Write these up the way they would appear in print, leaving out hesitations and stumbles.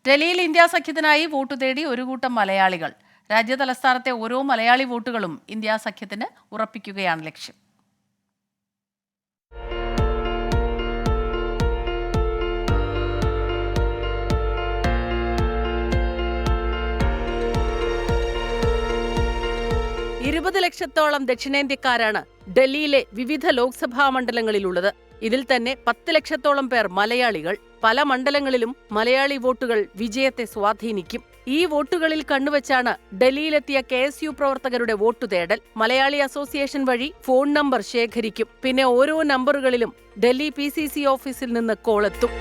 ഡൽഹിയിൽ India സഖ്യത്തിനായി vote തേടി ഒരു കൂട്ടം മലയാളികൾ. രാജ്യതലസ്ഥാനത്തെ ഓരോ മലയാളി വോട്ടുകളും ഇന്ത്യ സഖ്യത്തിന് ഉറപ്പിക്കുകയാണ് ലക്ഷ്യം. ലക്ഷത്തോളം ദക്ഷിണേന്ത്യക്കാരാണ് ഡൽഹിയിലെ വിവിധ ലോക്സഭാ മണ്ഡലങ്ങളിലുള്ളത്. ഇതിൽ തന്നെ 10 ലക്ഷത്തോളം പേർ മലയാളികൾ. പല മണ്ഡലങ്ങളിലും മലയാളി വോട്ടുകൾ വിജയത്തെ സ്വാധീനിക്കും. ഈ വോട്ടുകളിൽ കണ്ണുവച്ചാണ് ഡൽഹിയിലെത്തിയ KSU പ്രവർത്തകരുടെ വോട്ടു തേടൽ. മലയാളി അസോസിയേഷൻ വഴി ഫോൺ നമ്പർ ശേഖരിക്കും. പിന്നെ ഓരോ നമ്പറുകളിലും ഡൽഹി PCC ഓഫീസിൽ നിന്ന് കോളെത്തും.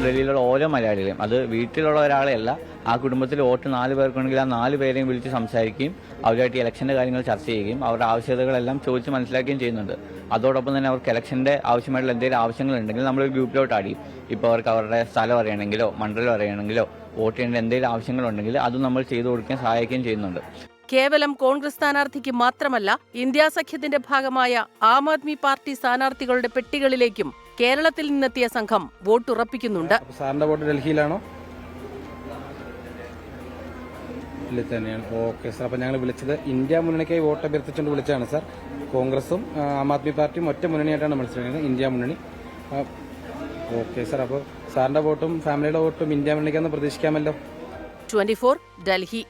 ഡൽഹിയിലുള്ള ഓരോ മലയാളികളെയും, അത് വീട്ടിലുള്ള ഒരാളെയല്ല, ആ കുടുംബത്തിൽ വോട്ട് 4 പേർക്കുണ്ടെങ്കിൽ ആ 4 പേരെയും വിളിച്ച് സംസാരിക്കുകയും അവരുമായിട്ട് ഇലക്ഷൻ്റെ കാര്യങ്ങൾ ചർച്ച ചെയ്യുകയും അവരുടെ ആവശ്യകതകളെല്ലാം ചോദിച്ച് മനസ്സിലാക്കുകയും ചെയ്യുന്നുണ്ട്. അതോടൊപ്പം തന്നെ അവർക്ക് ഇലക്ഷൻ്റെ ആവശ്യമായിട്ടുള്ള എന്തെങ്കിലും ആവശ്യങ്ങളുണ്ടെങ്കിൽ നമ്മൾ ഗ്രൂപ്പിലോട്ട് ആഡ് ചെയ്യും. ഇപ്പോൾ അവർക്ക് അവരുടെ സ്ഥലം അറിയണമെങ്കിലോ മണ്ഡലം അറിയണമെങ്കിലോ വോട്ട് ചെയ്യേണ്ട എന്തെങ്കിലും ആവശ്യങ്ങളുണ്ടെങ്കിൽ അതും നമ്മൾ ചെയ്തു കൊടുക്കുകയും സഹായിക്കുകയും ചെയ്യുന്നുണ്ട്. കേവലം കോൺഗ്രസ് സ്ഥാനാർത്ഥിക്ക് മാത്രമല്ല, ഇന്ത്യ സഖ്യത്തിന്റെ ഭാഗമായ ആം ആദ്മി പാർട്ടി സ്ഥാനാർത്ഥികളുടെ പെട്ടികളിലേക്കും കേരളത്തിൽ നിന്നെത്തിയ സംഘം വോട്ടുറപ്പിക്കുന്നുണ്ട്. സാറിന്റെ വോട്ട് ഡൽഹിയിലാണോ? ഡൽഹി തന്നെയാണ്. ഓക്കെ സാർ, അപ്പോൾ ഞങ്ങൾ വിളിച്ചത് ഇന്ത്യ മുന്നണിക്കായി വോട്ട് അഭ്യർത്ഥിച്ചുകൊണ്ട് വിളിച്ചതാണ് സാർ. കോൺഗ്രസും ആം ആദ്മി പാർട്ടിയും ഒറ്റ മുന്നണിയായിട്ടാണ് മത്സരിക്കുന്നത്, ഇന്ത്യ മുന്നണി. ഓക്കെ സാർ, അപ്പോൾ സാറിന്റെ വോട്ടും ഫാമിലിയുടെ വോട്ടും ഇന്ത്യ മുന്നണിക്കാന്ന് പ്രതീക്ഷിക്കാമല്ലോ. 24 ഡൽഹി.